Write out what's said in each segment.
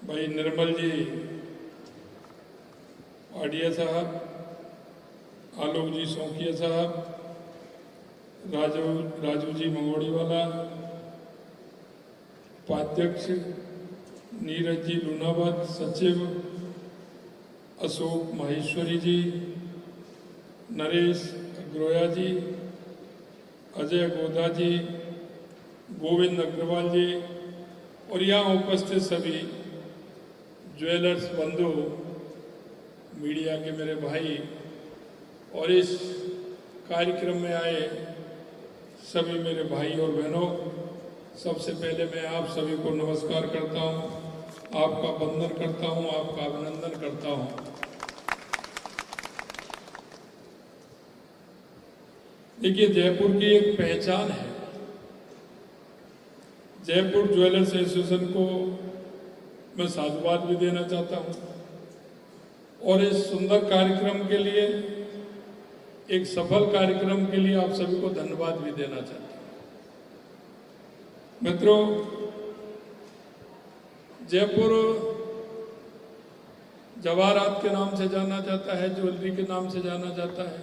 भाई निर्मल जी आडिया साहब, आलोक जी सौंकिया साहब, राजू जी मंगोड़ीवाला, उपाध्यक्ष नीरज जी लूनावत, सचिव अशोक माहेश्वरी जी, नरेश अग्रोया जी, अजय गोदा जी, गोविंद अग्रवाल जी और यहाँ उपस्थित सभी ज्वेलर्स बंधु, मीडिया के मेरे भाई और इस कार्यक्रम में आए सभी मेरे भाई और बहनों, सबसे पहले मैं आप सभी को नमस्कार करता हूँ, आपका वंदन करता हूँ, आपका अभिनंदन करता हूँ। देखिए, जयपुर की एक पहचान है। जयपुर ज्वेलर्स एसोसिएशन को मैं साधुवाद भी देना चाहता हूँ और इस सुंदर कार्यक्रम के लिए, एक सफल कार्यक्रम के लिए आप सभी को धन्यवाद भी देना चाहता हूँ। मित्रों, जयपुर जवाहरात के नाम से जाना जाता है, ज्वेलरी के नाम से जाना जाता है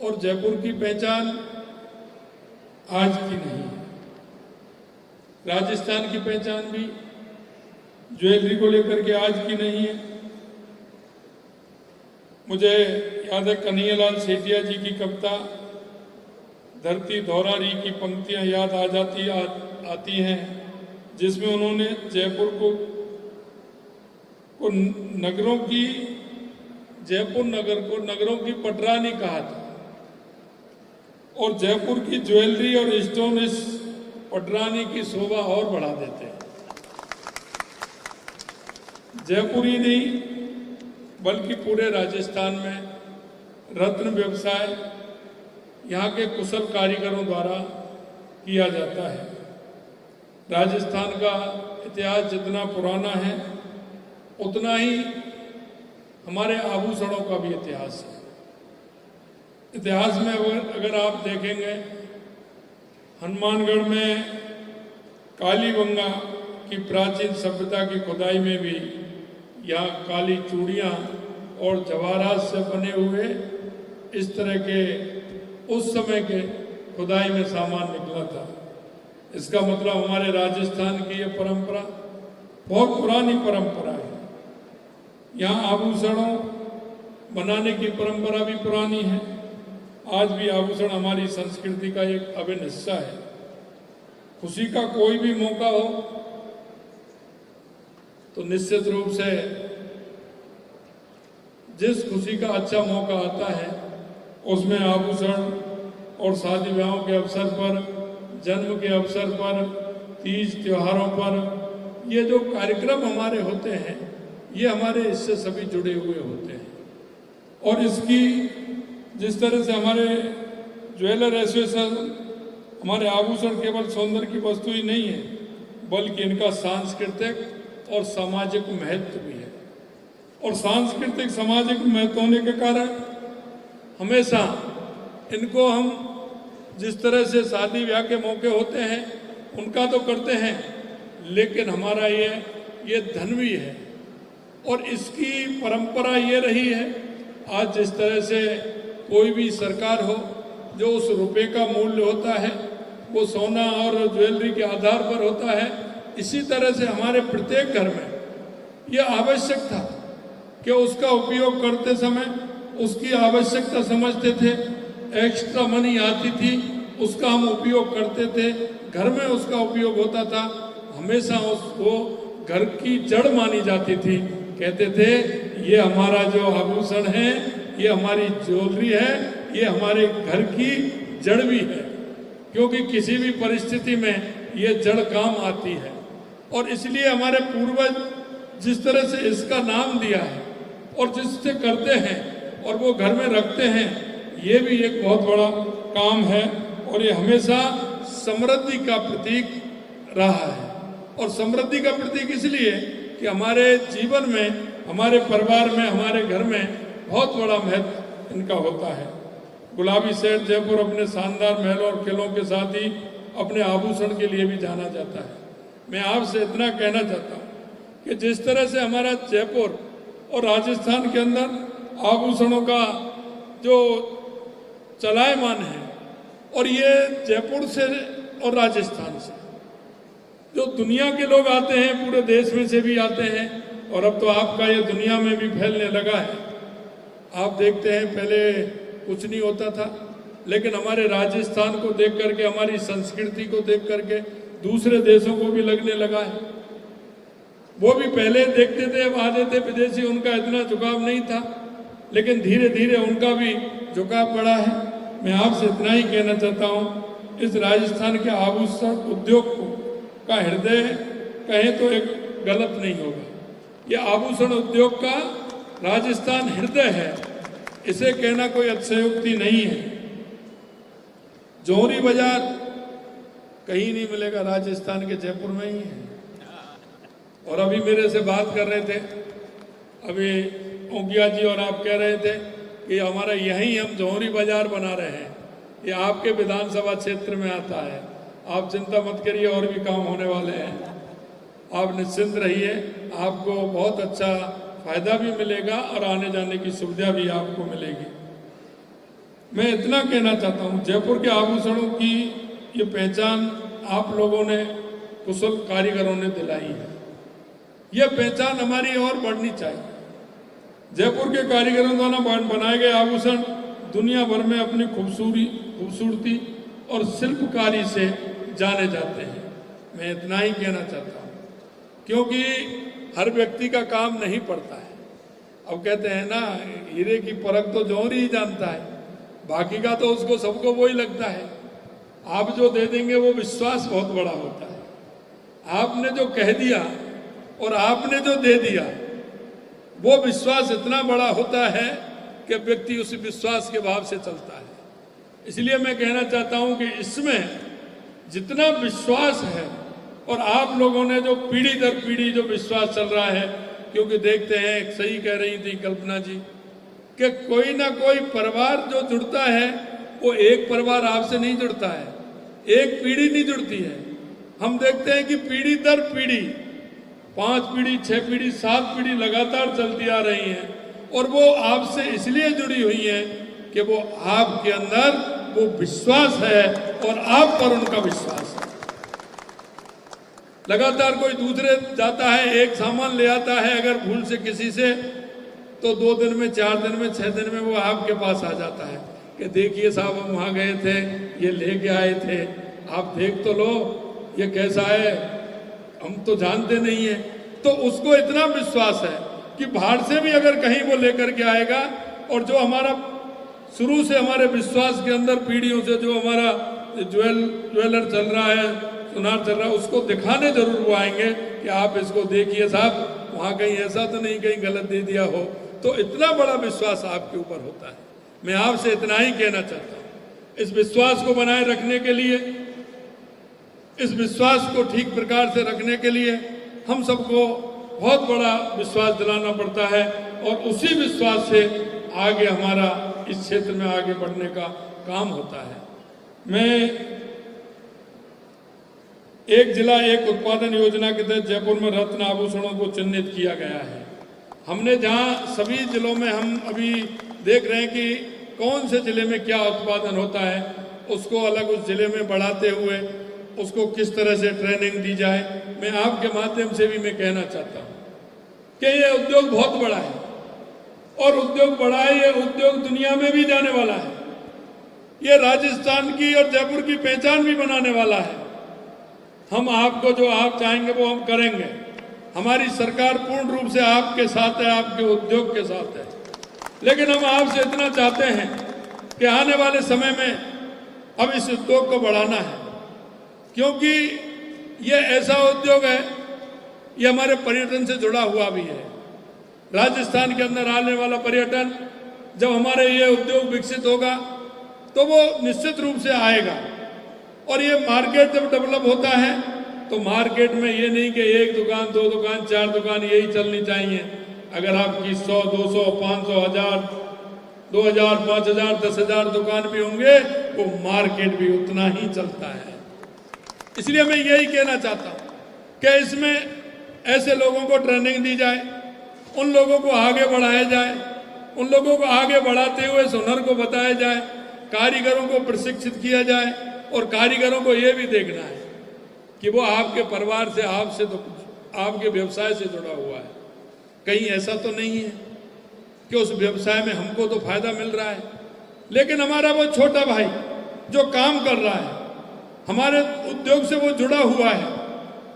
और जयपुर की पहचान आज की नहीं है। राजस्थान की पहचान भी ज्वेलरी को लेकर के आज की नहीं है। मुझे याद है कन्हैयालाल सेठिया जी की कविता धरती धौरारी की पंक्तियां याद आती हैं, जिसमें उन्होंने जयपुर को जयपुर नगर को नगरों की पटरानी कहा था और जयपुर की ज्वेलरी और स्टोन इस पटरानी की शोभा और बढ़ा देते हैं। जयपुर ही नहीं बल्कि पूरे राजस्थान में रत्न व्यवसाय यहाँ के कुशल कारीगरों द्वारा किया जाता है। राजस्थान का इतिहास जितना पुराना है उतना ही हमारे आभूषणों का भी इतिहास है। इतिहास में अगर आप देखेंगे, हनुमानगढ़ में कालीबंगा की प्राचीन सभ्यता की खुदाई में भी यहाँ काली चूड़ियाँ और जवाहरात से बने हुए इस तरह के उस समय के खुदाई में सामान निकला था। इसका मतलब हमारे राजस्थान की ये परंपरा बहुत पुरानी परंपरा है। यहाँ आभूषणों बनाने की परंपरा भी पुरानी है। आज भी आभूषण हमारी संस्कृति का एक अभिन्न हिस्सा है। खुशी का कोई भी मौका हो तो निश्चित रूप से जिस खुशी का अच्छा मौका आता है उसमें आभूषण और शादी ब्याहों के अवसर पर, जन्म के अवसर पर, तीज त्योहारों पर ये जो कार्यक्रम हमारे होते हैं ये हमारे इससे सभी जुड़े हुए होते हैं। और इसकी जिस तरह से हमारे ज्वेलर एसोसिएशन, हमारे आभूषण केवल सौंदर्य की वस्तु ही नहीं है बल्कि इनका सांस्कृतिक और सामाजिक महत्व भी है। और सांस्कृतिक सामाजिक महत्व होने के कारण हमेशा इनको हम जिस तरह से शादी ब्याह के मौके होते हैं उनका तो करते हैं, लेकिन हमारा ये धन भी है और इसकी परंपरा ये रही है। आज जिस तरह से कोई भी सरकार हो, जो उस रुपए का मूल्य होता है वो सोना और ज्वेलरी के आधार पर होता है, इसी तरह से हमारे प्रत्येक घर में ये आवश्यक था कि उसका उपयोग करते समय उसकी आवश्यकता समझते थे। एक्स्ट्रा मनी आती थी उसका हम उपयोग करते थे, घर में उसका उपयोग होता था। हमेशा उसको घर की जड़ मानी जाती थी। कहते थे ये हमारा जो आभूषण है, ये हमारी ज्वेलरी है, ये हमारे घर की जड़ भी है, क्योंकि किसी भी परिस्थिति में ये जड़ काम आती है। और इसलिए हमारे पूर्वज जिस तरह से इसका नाम दिया है और जिससे करते हैं और वो घर में रखते हैं, ये भी एक बहुत बड़ा काम है और ये हमेशा समृद्धि का प्रतीक रहा है। और समृद्धि का प्रतीक इसलिए कि हमारे जीवन में, हमारे परिवार में, हमारे घर में बहुत बड़ा महत्व इनका होता है। गुलाबी शहर जयपुर अपने शानदार महलों और किलों के साथ ही अपने आभूषण के लिए भी जाना जाता है। मैं आपसे इतना कहना चाहता हूँ कि जिस तरह से हमारा जयपुर और राजस्थान के अंदर आभूषणों का जो चलायमान है, और ये जयपुर से और राजस्थान से जो दुनिया के लोग आते हैं, पूरे देश में से भी आते हैं, और अब तो आपका ये दुनिया में भी फैलने लगा है। आप देखते हैं पहले कुछ नहीं होता था, लेकिन हमारे राजस्थान को देख करके, हमारी संस्कृति को देख करके दूसरे देशों को भी लगने लगा है। वो भी पहले देखते थे, अब आते थे विदेशी, उनका इतना झुकाव नहीं था, लेकिन धीरे धीरे उनका भी झुकाव बढ़ा है। मैं आपसे इतना ही कहना चाहता हूँ, इस राजस्थान के आभूषण उद्योग को का हृदय कहें तो एक गलत नहीं होगा। ये आभूषण उद्योग का राजस्थान हृदय है, इसे कहना कोई अतिशयोक्ति नहीं है। जौहरी बाजार कहीं नहीं मिलेगा, राजस्थान के जयपुर में ही है। और अभी मेरे से बात कर रहे थे, अभी ओंकिया जी, और आप कह रहे थे कि हमारा यहीं हम जौहरी बाजार बना रहे हैं, ये आपके विधानसभा क्षेत्र में आता है। आप चिंता मत करिए, और भी काम होने वाले हैं, आप निश्चिंत रहिए, आपको बहुत अच्छा फायदा भी मिलेगा और आने जाने की सुविधा भी आपको मिलेगी। मैं इतना कहना चाहता हूँ, जयपुर के आभूषणों की ये पहचान आप लोगों ने, कुशल कारीगरों ने दिलाई है। यह पहचान हमारी और बढ़नी चाहिए। जयपुर के कारीगरों द्वारा बनाए गए आभूषण दुनिया भर में अपनी खूबसूरती और शिल्पकारी से जाने जाते हैं। मैं इतना ही कहना चाहता हूँ, क्योंकि हर व्यक्ति का काम नहीं पड़ता है। अब कहते हैं ना, हीरे की परख तो जौहरी ही जानता है, बाकी का तो उसको सबको वही लगता है। आप जो दे देंगे वो विश्वास बहुत बड़ा होता है। आपने जो कह दिया और आपने जो दे दिया, वो विश्वास इतना बड़ा होता है कि व्यक्ति उस विश्वास के भाव से चलता है। इसलिए मैं कहना चाहता हूं कि इसमें जितना विश्वास है, और आप लोगों ने जो पीढ़ी दर पीढ़ी जो विश्वास चल रहा है, क्योंकि देखते हैं, सही कह रही थी कल्पना जी, कि कोई ना कोई परिवार जो जुड़ता है, वो एक परिवार आपसे नहीं जुड़ता है, एक पीढ़ी नहीं जुड़ती है। हम देखते हैं कि पीढ़ी दर पीढ़ी, 5 पीढ़ी, 6 पीढ़ी, 7 पीढ़ी लगातार चलती आ रही हैं, और वो आपसे इसलिए जुड़ी हुई हैं कि वो आपके अंदर वो विश्वास है और आप पर उनका विश्वास है। लगातार कोई दूसरे जाता है, एक सामान ले आता है अगर भूल से किसी से, तो 2 दिन में, 4 दिन में, 6 दिन में वो आपके पास आ जाता है कि देखिए साहब, हम वहाँ गए थे, ये लेके आए थे, आप देख तो लो ये कैसा है, हम तो जानते नहीं है। तो उसको इतना विश्वास है कि बाहर से भी अगर कहीं वो लेकर के आएगा, और जो हमारा शुरू से हमारे विश्वास के अंदर पीढ़ियों से जो हमारा ज्वेलर चल रहा है, सुनार चल रहा है, उसको दिखाने जरूर वो आएंगे कि आप इसको देखिए साहब, वहाँ कहीं ऐसा तो नहीं कहीं गलत दे दिया हो। तो इतना बड़ा विश्वास आपके ऊपर होता है। मैं आपसे इतना ही कहना चाहता हूँ, इस विश्वास को बनाए रखने के लिए, इस विश्वास को ठीक प्रकार से रखने के लिए हम सबको बहुत बड़ा विश्वास दिलाना पड़ता है, और उसी विश्वास से आगे हमारा इस क्षेत्र में आगे बढ़ने का काम होता है। मैं एक जिला एक उत्पादन योजना के तहत जयपुर में रत्न आभूषणों को चिन्हित किया गया है। हमने जहां सभी जिलों में हम अभी देख रहे हैं कि कौन से जिले में क्या उत्पादन होता है, उसको अलग उस जिले में बढ़ाते हुए उसको किस तरह से ट्रेनिंग दी जाए। मैं आपके माध्यम से भी मैं कहना चाहता हूं कि ये उद्योग बहुत बड़ा है, और उद्योग बड़ा है, ये उद्योग दुनिया में भी जाने वाला है। ये राजस्थान की और जयपुर की पहचान भी बनाने वाला है। हम आपको जो आप चाहेंगे वो हम करेंगे। हमारी सरकार पूर्ण रूप से आपके साथ है, आपके उद्योग के साथ है। लेकिन हम आपसे इतना चाहते हैं कि आने वाले समय में अब इस उद्योग को बढ़ाना है, क्योंकि ये ऐसा उद्योग है, ये हमारे पर्यटन से जुड़ा हुआ भी है। राजस्थान के अंदर आने वाला पर्यटन, जब हमारे ये उद्योग विकसित होगा तो वो निश्चित रूप से आएगा। और ये मार्केट जब डेवलप होता है तो मार्केट में ये नहीं कि 1 दुकान, 2 दुकान, 4 दुकान यही चलनी चाहिए। अगर आपकी 100, 200, 500, 1000, 2000, 5000, 10,000 दुकान भी होंगे, वो मार्केट भी उतना ही चलता है। इसलिए मैं यही कहना चाहता हूँ कि इसमें ऐसे लोगों को ट्रेनिंग दी जाए, उन लोगों को आगे बढ़ाया जाए, उन लोगों को आगे बढ़ाते हुए इस हुनर को बताया जाए, कारीगरों को प्रशिक्षित किया जाए और कारीगरों को ये भी देखना है कि वो आपके परिवार से, आपसे तो आपके व्यवसाय से जुड़ा हुआ है। कहीं ऐसा तो नहीं है कि उस व्यवसाय में हमको तो फायदा मिल रहा है, लेकिन हमारा वो छोटा भाई जो काम कर रहा है, हमारे उद्योग से वो जुड़ा हुआ है,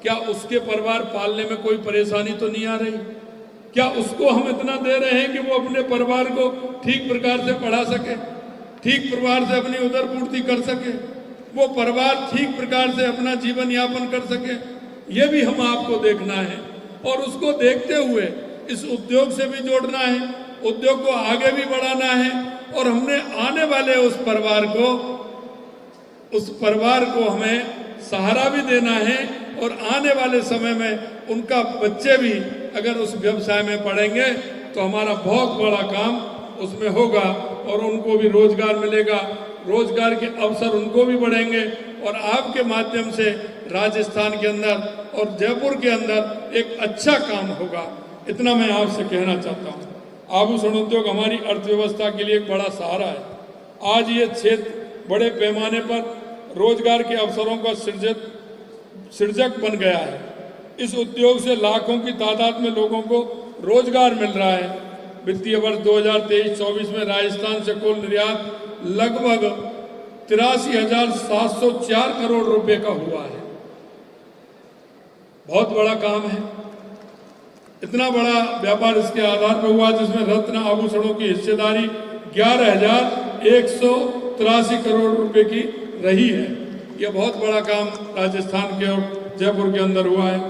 क्या उसके परिवार पालने में कोई परेशानी तो नहीं आ रही? क्या उसको हम इतना दे रहे हैं कि वो अपने परिवार को ठीक प्रकार से पढ़ा सके, ठीक प्रकार से अपनी उदर पूर्ति कर सके, वो परिवार ठीक प्रकार से अपना जीवन यापन कर सके? ये भी हम आपको देखना है और उसको देखते हुए इस उद्योग से भी जोड़ना है, उद्योग को आगे भी बढ़ाना है और हमने आने वाले उस परिवार को हमें सहारा भी देना है और आने वाले समय में उनका बच्चे भी अगर उस व्यवसाय में पढ़ेंगे तो हमारा बहुत बड़ा काम उसमें होगा और उनको भी रोजगार मिलेगा, रोजगार के अवसर उनको भी बढ़ेंगे और आपके माध्यम से राजस्थान के अंदर और जयपुर के अंदर एक अच्छा काम होगा। इतना मैं आपसे कहना चाहता हूँ। आभूषण उद्योग हमारी अर्थव्यवस्था के लिए एक बड़ा सहारा है। आज ये क्षेत्र बड़े पैमाने पर रोजगार के अवसरों का सृजक बन गया है। इस उद्योग से लाखों की तादाद में लोगों को रोजगार मिल रहा है। वित्तीय वर्ष 2023-24 में राजस्थान से कुल निर्यात लगभग 83,704 करोड़ रुपए का हुआ है। बहुत बड़ा काम है। इतना बड़ा व्यापार इसके आधार पर हुआ जिसमें रत्न आभूषणों की हिस्सेदारी 11,183 करोड़ रुपए की रही है। यह बहुत बड़ा काम राजस्थान के और जयपुर के अंदर हुआ है।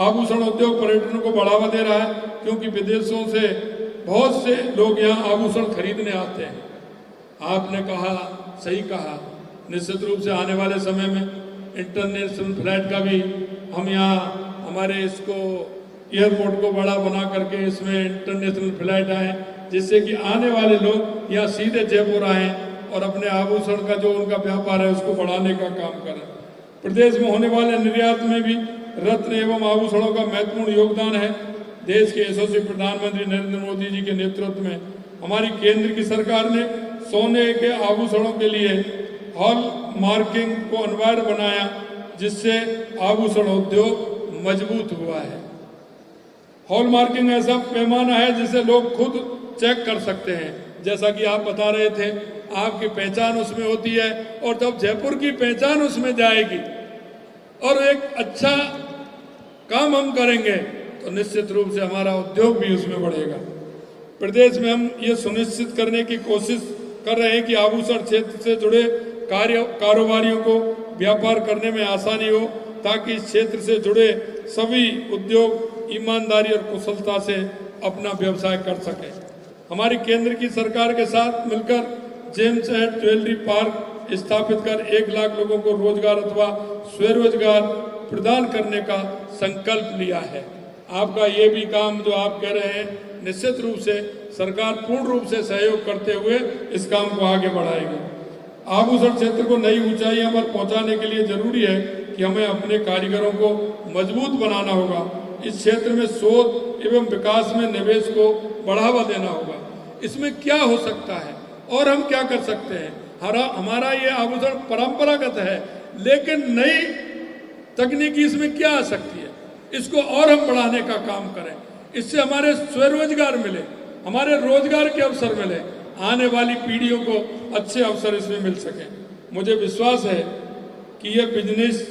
आभूषण उद्योग पर्यटन को बढ़ावा दे रहा है क्योंकि विदेशों से बहुत से लोग यहाँ आभूषण खरीदने आते हैं। आपने कहा, सही कहा, निश्चित रूप से आने वाले समय में इंटरनेशनल फ्लाइट का भी हम यहाँ हमारे इसको एयरपोर्ट को बड़ा बना करके इसमें इंटरनेशनल फ्लाइट आए, जिससे कि आने वाले लोग यहाँ सीधे जयपुर आए और अपने आभूषण का जो उनका व्यापार है उसको बढ़ाने का काम करें। प्रदेश में होने वाले निर्यात में भी रत्न एवं आभूषणों का महत्वपूर्ण योगदान है। देश के यशस्वी प्रधानमंत्री नरेंद्र मोदी जी के नेतृत्व में हमारी केंद्र की सरकार ने सोने के आभूषणों के लिए हॉल मार्किंग को अनिवार्य बनाया, जिससे आभूषण उद्योग मजबूत हुआ है। हॉल मार्किंग ऐसा पैमाना है जिसे लोग खुद चेक कर सकते हैं। जैसा कि आप बता रहे थे, आपकी पहचान उसमें होती है और जब जयपुर की पहचान उसमें जाएगी और एक अच्छा काम हम करेंगे तो निश्चित रूप से हमारा उद्योग भी उसमें बढ़ेगा। प्रदेश में हम ये सुनिश्चित करने की कोशिश कर रहे हैं कि आभूषण क्षेत्र से जुड़े कारोबारियों को व्यापार करने में आसानी हो, ताकि इस क्षेत्र से जुड़े सभी उद्योग ईमानदारी और कुशलता से अपना व्यवसाय कर सकें। हमारी केंद्र की सरकार के साथ मिलकर जेम्स एंड ज्वेलरी पार्क स्थापित कर 1 लाख लोगों को रोजगार अथवा स्वरोजगार प्रदान करने का संकल्प लिया है। आपका ये भी काम जो आप कह रहे हैं, निश्चित रूप से सरकार पूर्ण रूप से सहयोग करते हुए इस काम को आगे बढ़ाएगी। आभूषण क्षेत्र को नई ऊंचाइयों पर पहुंचाने के लिए जरूरी है कि हमें अपने कारीगरों को मजबूत बनाना होगा। इस क्षेत्र में शोध एवं विकास में निवेश को बढ़ावा देना होगा। इसमें क्या हो सकता है और हम क्या कर सकते हैं? हमारा ये आभूषण परंपरागत है, लेकिन नई तकनीकी इसमें क्या आ सकती है? इसको और हम बढ़ाने का काम करें, इससे हमारे स्वरोजगार मिले, हमारे रोजगार के अवसर मिले, आने वाली पीढ़ियों को अच्छे अवसर इसमें मिल सके। मुझे विश्वास है कि यह बिजनेस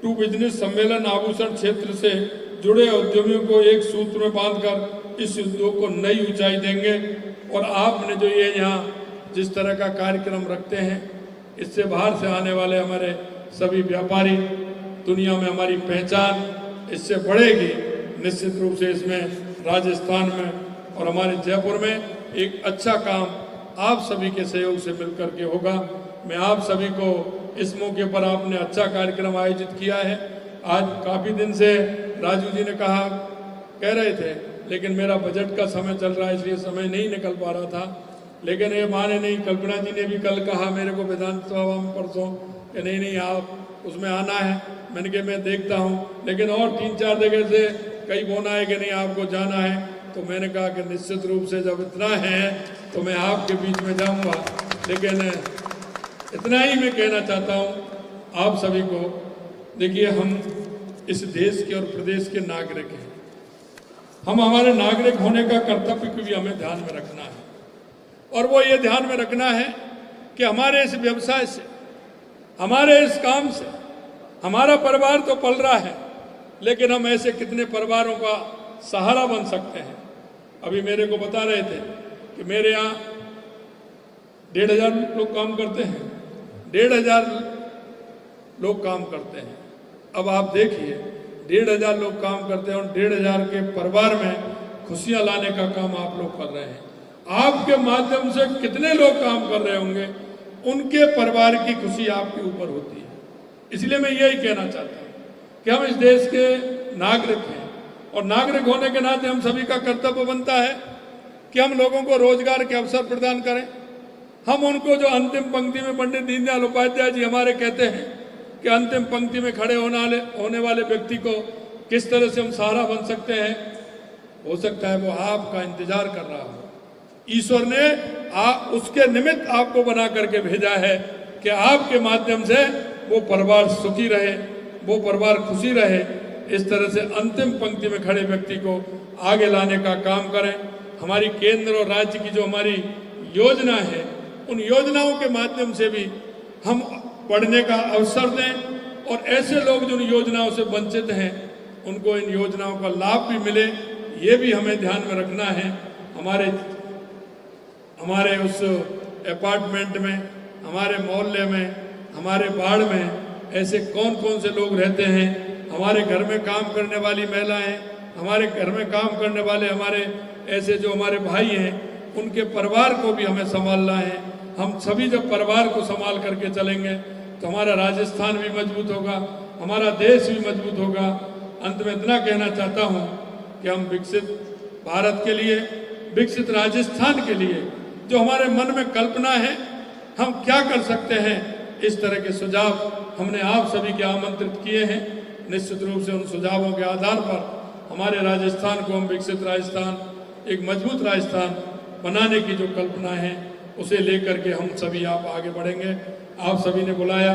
टू बिजनेस सम्मेलन आभूषण क्षेत्र से जुड़े उद्यमियों को एक सूत्र में बांधकर इस उद्योग को नई ऊंचाई देंगे। और आपने जो ये यहाँ जिस तरह का कार्यक्रम रखते हैं, इससे बाहर से आने वाले हमारे सभी व्यापारी, दुनिया में हमारी पहचान इससे बढ़ेगी। निश्चित रूप से इसमें राजस्थान में और हमारे जयपुर में एक अच्छा काम आप सभी के सहयोग से मिलकर के होगा। मैं आप सभी को इस मौके पर आपने अच्छा कार्यक्रम आयोजित किया है। आज काफ़ी दिन से राजू जी ने कह रहे थे, लेकिन मेरा बजट का समय चल रहा है इसलिए समय नहीं निकल पा रहा था। लेकिन ये माने नहीं, कल्पना जी ने भी कल कहा मेरे को विधानसभा में परसों कि नहीं आप उसमें आना है। मैंने कहा मैं देखता हूँ, लेकिन और 3-4 जगह से कई फोन आए कि नहीं आपको जाना है। तो मैंने कहा कि निश्चित रूप से जब इतना है तो मैं आपके बीच में जाऊँगा। लेकिन इतना ही मैं कहना चाहता हूँ आप सभी को, देखिए हम इस देश के और प्रदेश के नागरिक हैं। हम हमारे नागरिक होने का कर्तव्य को भी हमें ध्यान में रखना है, और वो ये ध्यान में रखना है कि हमारे इस व्यवसाय से, हमारे इस काम से हमारा परिवार तो पल रहा है, लेकिन हम ऐसे कितने परिवारों का सहारा बन सकते हैं। अभी मेरे को बता रहे थे कि मेरे यहाँ 1,500 लोग काम करते हैं, 1,500 लोग काम करते हैं। अब आप देखिए 1,500 लोग काम करते हैं और 1,500 के परिवार में खुशियां लाने का काम आप लोग कर रहे हैं। आपके माध्यम से कितने लोग काम कर रहे होंगे, उनके परिवार की खुशी आपके ऊपर होती है। इसलिए मैं यही कहना चाहता हूँ कि हम इस देश के नागरिक हैं, और नागरिक होने के नाते हम सभी का कर्तव्य बनता है कि हम लोगों को रोजगार के अवसर प्रदान करें। हम उनको, जो अंतिम पंक्ति में पंडित दीनदयाल उपाध्याय जी हमारे कहते हैं कि अंतिम पंक्ति में खड़े होने वाले व्यक्ति को किस तरह से हम सहारा बन सकते हैं, हो सकता है वो आपका इंतजार कर रहा हो। ईश्वर ने उसके निमित्त आपको बना करके भेजा है कि आपके माध्यम से वो परिवार सुखी रहे, वो परिवार खुशी रहे। इस तरह से अंतिम पंक्ति में खड़े व्यक्ति को आगे लाने का काम करें। हमारी केंद्र और राज्य की जो हमारी योजना है, उन योजनाओं के माध्यम से भी हम पढ़ने का अवसर दें, और ऐसे लोग जो इन योजनाओं से वंचित हैं उनको इन योजनाओं का लाभ भी मिले, ये भी हमें ध्यान में रखना है। हमारे उस अपार्टमेंट में, हमारे मोहल्ले में, हमारे वार्ड में ऐसे कौन कौन से लोग रहते हैं। हमारे घर में काम करने वाली महिलाएं, हमारे घर में काम करने वाले हमारे ऐसे जो हमारे भाई हैं, उनके परिवार को भी हमें संभालना है। हम सभी जब परिवार को संभाल करके चलेंगे तो हमारा राजस्थान भी मजबूत होगा, हमारा देश भी मजबूत होगा। अंत में इतना कहना चाहता हूँ कि हम विकसित भारत के लिए, विकसित राजस्थान के लिए जो हमारे मन में कल्पना है, हम क्या कर सकते हैं, इस तरह के सुझाव हमने आप सभी के आमंत्रित किए हैं। निश्चित रूप से उन सुझावों के आधार पर हमारे राजस्थान को हम विकसित राजस्थान, एक मजबूत राजस्थान बनाने की जो कल्पना है, उसे लेकर के हम सभी आप आगे बढ़ेंगे। आप सभी ने बुलाया,